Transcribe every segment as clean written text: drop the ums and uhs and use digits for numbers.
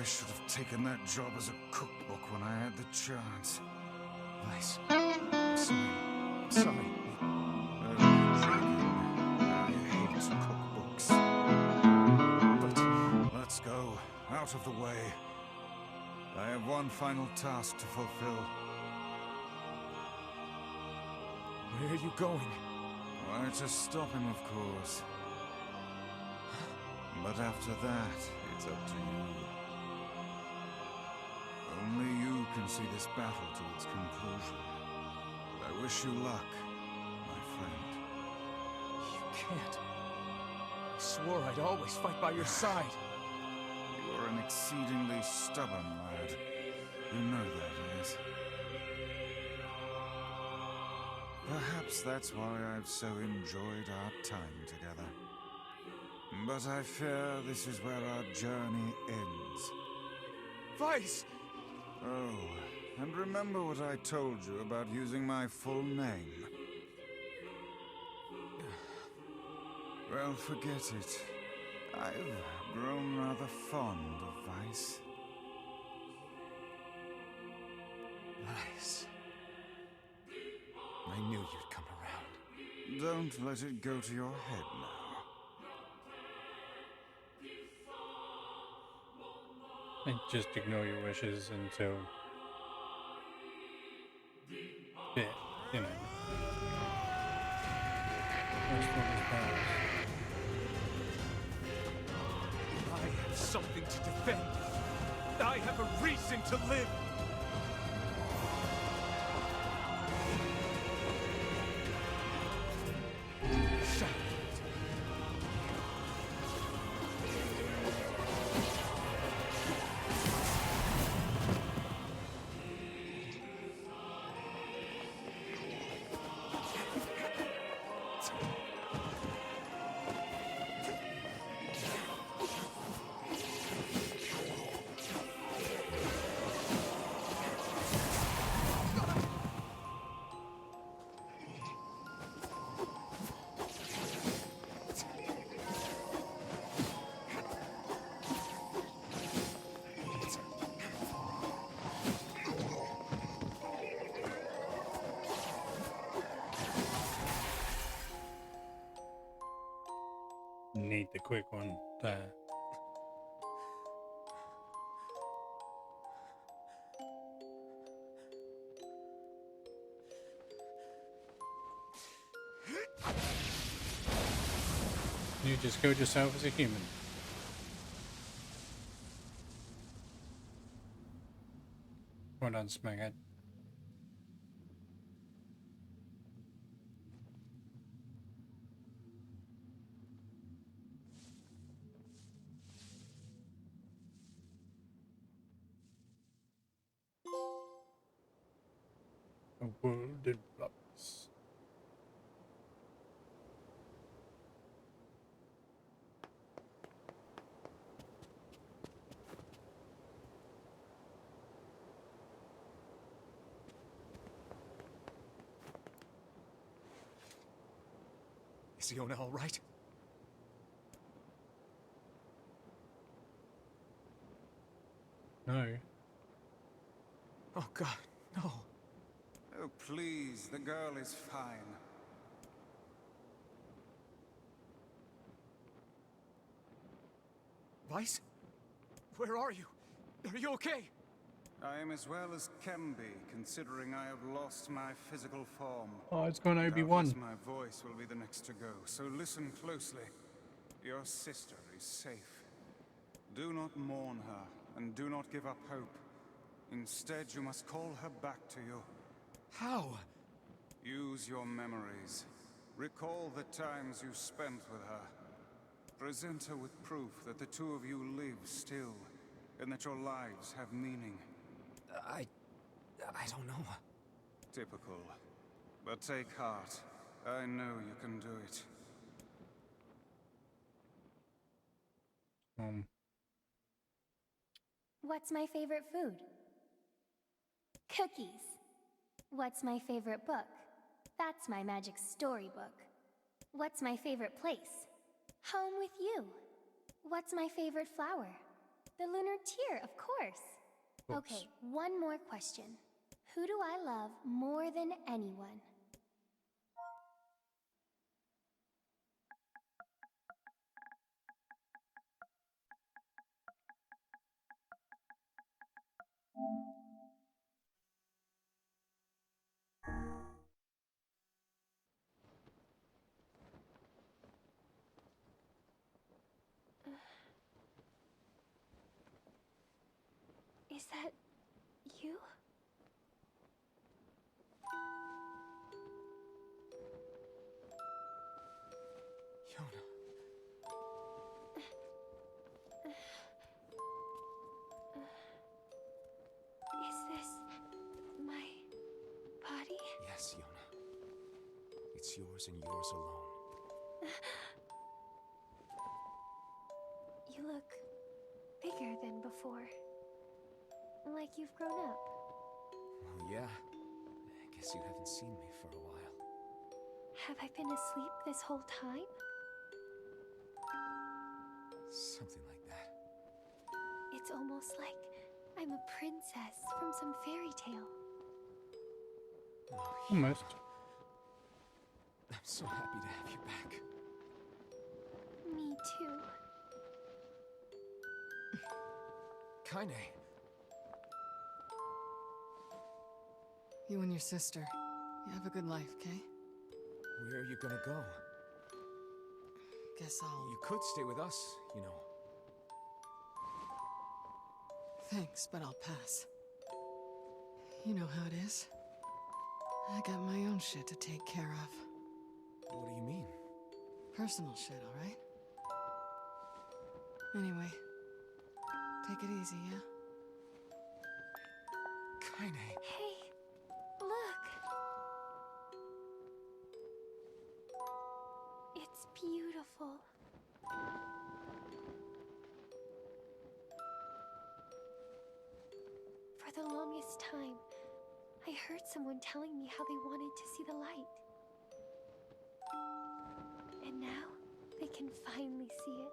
I should have taken that job as a cookbook when I had the chance. Vice. Sorry. Oh, Dragon, I hate cookbooks. But let's go, out of the way. I have one final task to fulfill. Where are you going? Why, to stop him, of course. But after that, it's up to you. Only you can see this battle to its conclusion. I wish you luck, my friend. You can't. I swore I'd always fight by your side. You are an exceedingly stubborn lad. You know that, yes? Perhaps that's why I've so enjoyed our time together. But I fear this is where our journey ends. Vice! Oh, and remember what I told you about using my full name. Well, forget it. I've grown rather fond of Vice. Vice. I knew you'd come around. Don't let it go to your head now. And just ignore your wishes until... yeah, you know. First one is powers. I have something to defend. I have a reason to live. Shut up. Need the quick one there. You just killed yourself as a human. Well done, Smeghead. A world in flux. Is Iona all right? No. Oh, God, no. Oh, please, the girl is fine. Vice? Where are you? Are you okay? I am as well as can be, considering I have lost my physical form. Oh, it's gone Doubtless Obi-Wan. my voice will be the next to go, so listen closely. Your sister is safe. Do not mourn her, and do not give up hope. Instead, you must call her back to you. How? Use your memories. Recall the times you spent with her. Present her with proof that the two of you live still, and that your lives have meaning. I don't know. Typical. But take heart. I know you can do it. What's my favorite food? Cookies. What's my favorite book? That's my magic storybook. What's my favorite place? Home with you. What's my favorite flower? The lunar tear, of course. Oops. Okay, one more question. Who do I love more than anyone? Is that you? Yona. Is this my body? Yes, Yona. It's yours and yours alone. You look bigger than before. Like you've grown up. Well, yeah. I guess you haven't seen me for a while. Have I been asleep this whole time? Something like that. It's almost like I'm a princess from some fairy tale. Oh, Almost. I'm so happy to have you back. Me too. Kaine. You and your sister, you have a good life, Kay? Where are you gonna go? Guess I'll... You could stay with us, you know. Thanks, but I'll pass. You know how it is. I got my own shit to take care of. What do you mean? Personal shit, alright? Anyway, take it easy, yeah? Kaine. Hey, look. It's beautiful. For the longest time, I heard someone telling me how they wanted to see the light. And now, they can finally see it.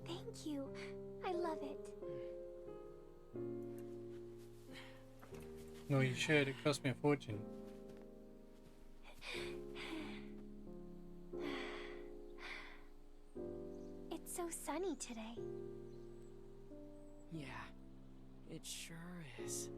Thank you. I love it. No, you should. It cost me a fortune. It's so sunny today. Yeah, it sure is.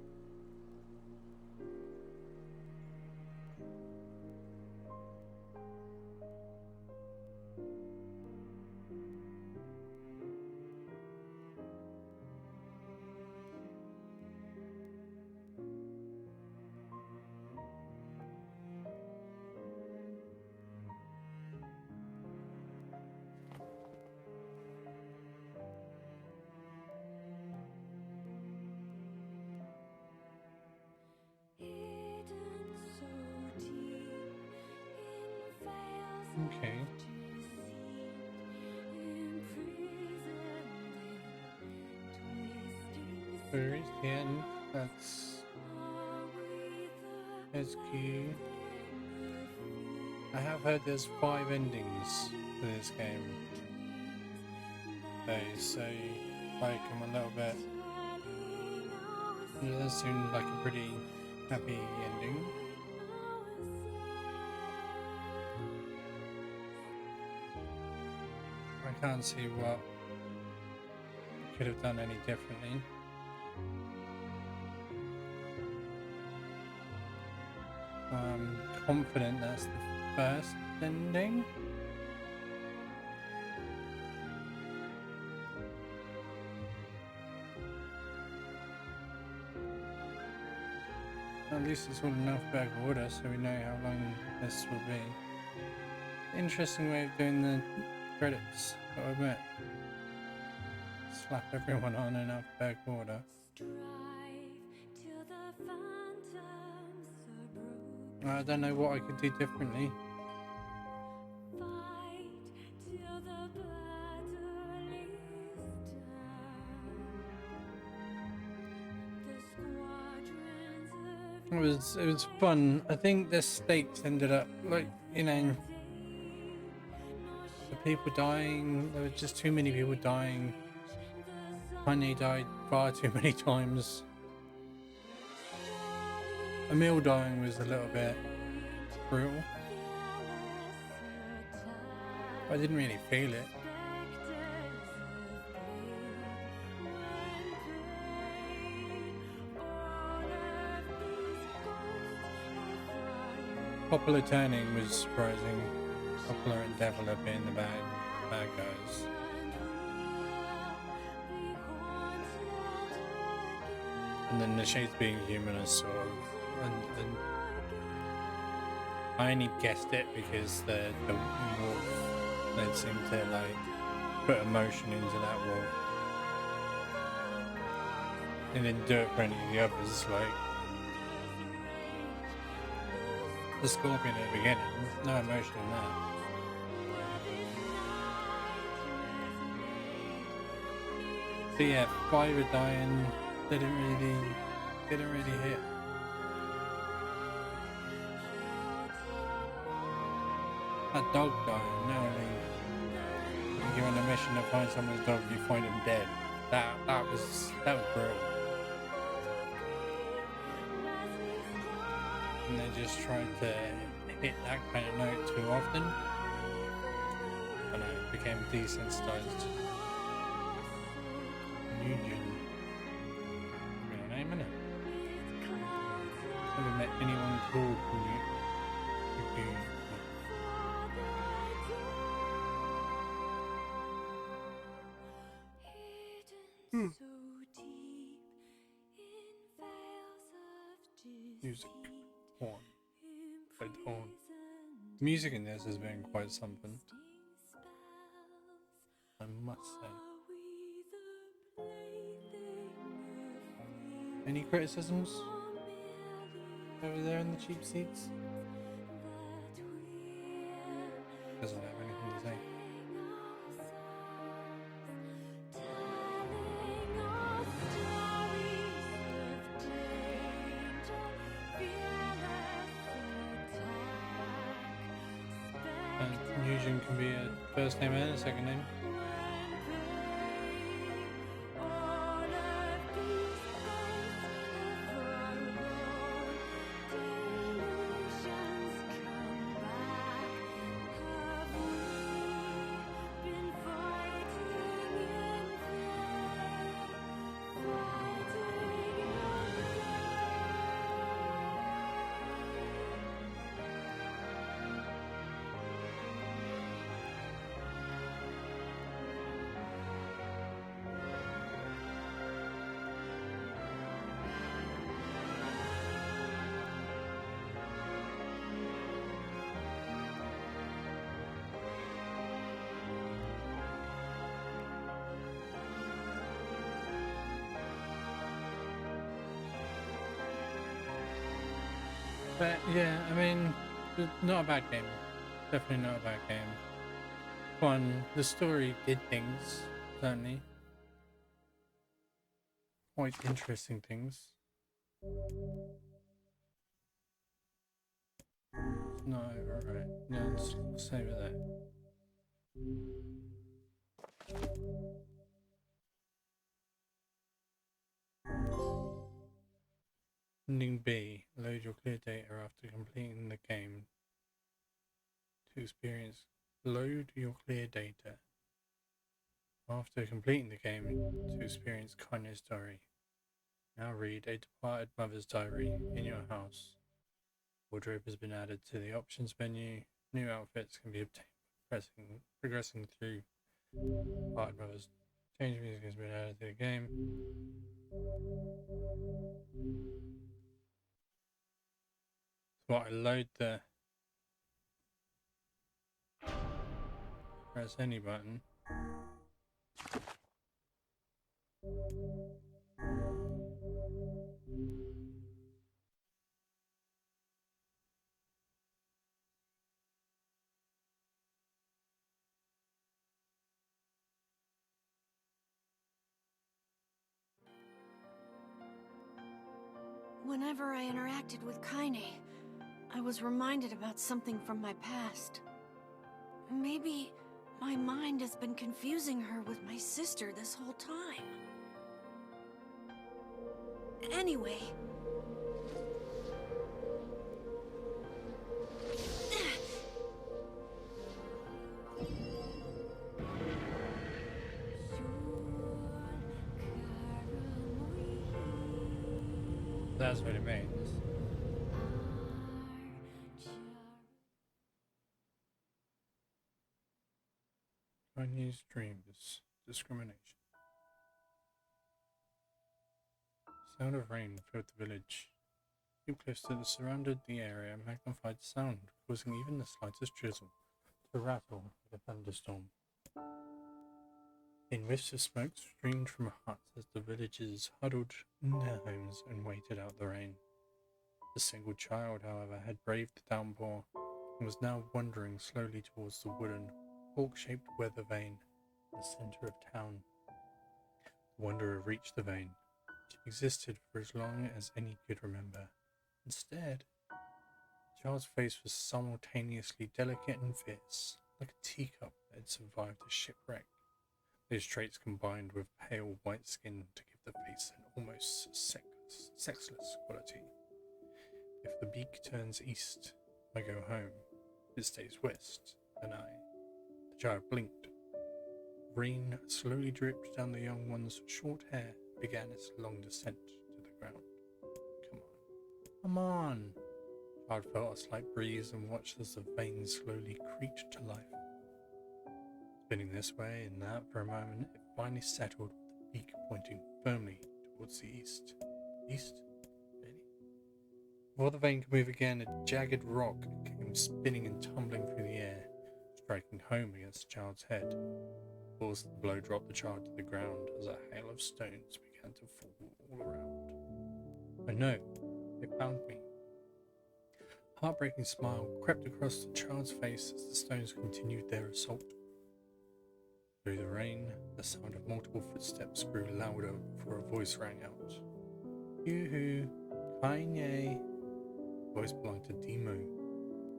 Okay. Where is the end? That's key. I have heard there's 5 endings to this game. They say like them a little bit. It does seem like a pretty happy ending. I can't see what could have done any differently. I'm confident that's the first ending. At least it's all in alphabetical order, so we know how long this will be. Interesting way of doing the credits, gotta admit. Slap everyone on in alphabetical order. I don't know what I could do differently. It was fun. I think the stakes ended up like, you know, the people dying. There were just too many people dying. Kanye died far too many times. Emil dying was a little bit brutal. I didn't really feel it. Popular turning was surprising. Popular and Devil being the bad guys. And then the Shades being human is sort of, and I only guessed it because the wolf, they seemed to like put emotion into that wolf. And didn't do it for any of the others, like the Scorpion at the beginning, no emotion in that. So yeah, Fire dying didn't really hit. That dog dying, not only you're on a mission to find someone's dog, you find him dead. That was brutal. And they just tried to hit that kind of note too often. I know, it became desensitized. Nugent. Real name, innit? Never met anyone called Nugent. Music. Porn. I don't. Music in this has been quite something, I must say. Any criticisms over there in the cheap seats? Doesn't have anything to say. Fusion can be a first name and a second name. But yeah, I mean, not a bad game. Definitely not a bad game. Fun. The story did things, certainly. Quite interesting things. No, alright. Yeah, let's save it there. Ending B. Load your clear data after completing the game to experience. Load your clear data after completing the game to experience Kanye's story. Now read a departed mother's diary in your house. Wardrobe has been added to the options menu. New outfits can be obtained by progressing through part modes. Change music has been added to the game. So I load the press any button. Whenever I interacted with Kaine, I was reminded about something from my past. Maybe my mind has been confusing her with my sister this whole time. Anyway... That's what it means. Chinese dreams, discrimination. Sound of rain filled the village. Few cliffs that surrounded the area magnified the sound, causing even the slightest drizzle to rattle like a thunderstorm. In wisps of smoke streamed from huts as the villagers huddled in their homes and waited out the rain. The single child, however, had braved the downpour and was now wandering slowly towards the wooden, fork-shaped weather vane in the center of town. The wanderer reached the vane, which existed for as long as any could remember, and stared. The child's face was simultaneously delicate and fierce, like a teacup that had survived a shipwreck. Those traits combined with pale white skin to give the face an almost sexless quality. If the beak turns east, I go home. If it stays west, then I. The child blinked. Rain slowly dripped down the young one's short hair and began its long descent to the ground. Come on. Come on! The child felt a slight breeze and watched as the veins slowly creaked to life. Spinning this way and that for a moment, it finally settled with the beak pointing firmly towards the east. East? Really? Before the vane could move again, a jagged rock came spinning and tumbling through the air, striking home against the child's head. The force of the blow dropped the child to the ground as a hail of stones began to fall all around. I know, they found me. A heartbreaking smile crept across the child's face as the stones continued their assault. Through the rain, the sound of multiple footsteps grew louder before a voice rang out. Yoo-hoo, Kaine. The voice belonged to Demo,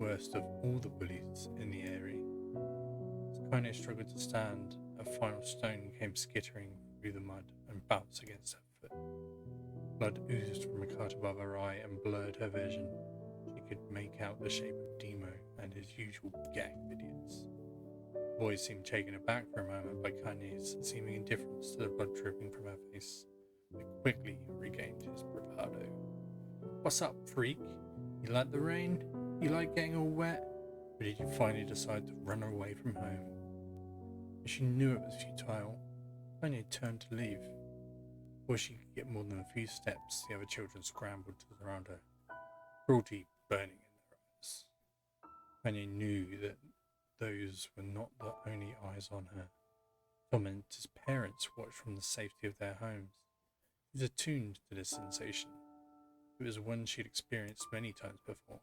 worst of all the bullies in the area. As Kaine struggled to stand, a final stone came skittering through the mud and bounced against her foot. Blood oozed from a cut above her eye and blurred her vision. She could make out the shape of Demo and his usual gang of idiots. The boy seemed taken aback for a moment by Kaine's seeming indifference to the blood dripping from her face, but quickly regained his bravado. What's up, freak? You like the rain? You like getting all wet? Or did you finally decide to run away from home? As she knew it was futile, Kaine turned to leave. Before she could get more than a few steps, the other children scrambled to surround her, cruelty burning in their eyes. Kaine knew that those were not the only eyes on her. Tormentor's parents watched from the safety of their homes. He was attuned to this sensation. It was one she'd experienced many times before.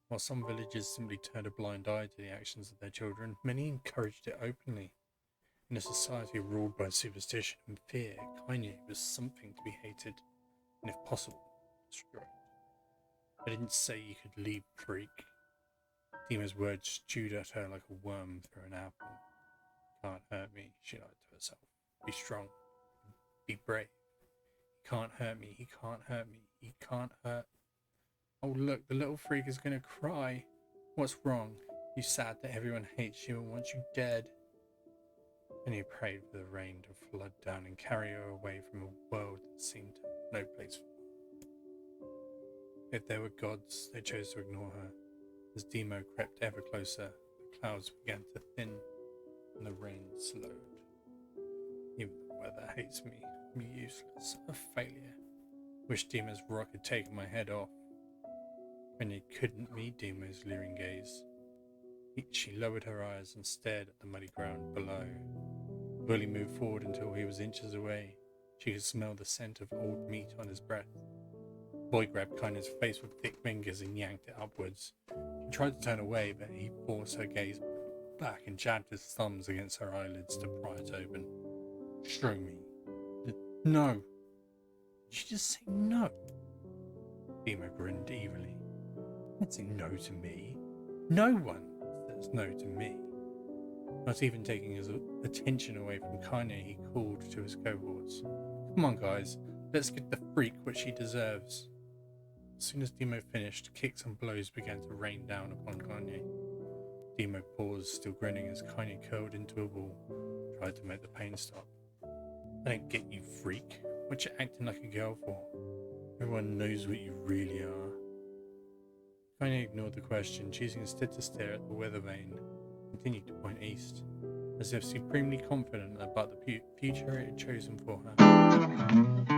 While some villagers simply turned a blind eye to the actions of their children, many encouraged it openly. In a society ruled by superstition and fear, Kaine was something to be hated, and if possible, destroyed. I didn't say you could leave, freak. Demo's words stewed at her like a worm through an apple. Can't hurt me, she lied to herself. Be strong. Be brave. He can't hurt me, he can't hurt me, he can't hurt. Oh look, the little freak is gonna cry. What's wrong? You sad that everyone hates you and wants you dead? And he prayed for the rain to flood down and carry her away from a world that seemed to have no place for her. If there were gods, they chose to ignore her. As Demo crept ever closer, the clouds began to thin and the rain slowed. Even the weather hates me. I'm useless. A failure. Wish Demo's rock had taken my head off. Kanye couldn't meet Demo's leering gaze. She lowered her eyes and stared at the muddy ground below. The bully moved forward until he was inches away. She could smell the scent of old meat on his breath. The boy grabbed Kanye's face with thick fingers and yanked it upwards. She tried to turn away, but he forced her gaze back and jabbed his thumbs against her eyelids to pry it open. Show me. No. Did she just say no? Demo grinned evilly. Don't say no to me. No one says no to me. Not even taking his attention away from Kanye, he called to his cohorts. Come on, guys. Let's get the freak what she deserves. As soon as Demo finished, kicks and blows began to rain down upon Kanye. Demo paused, still grinning as Kanye curled into a ball, tried to make the pain stop. I don't get you, freak. What you acting like a girl for? Everyone knows what you really are. Kanye ignored the question, choosing instead to stare at the weather vane, continued to point east, as if supremely confident about the future it had chosen for her.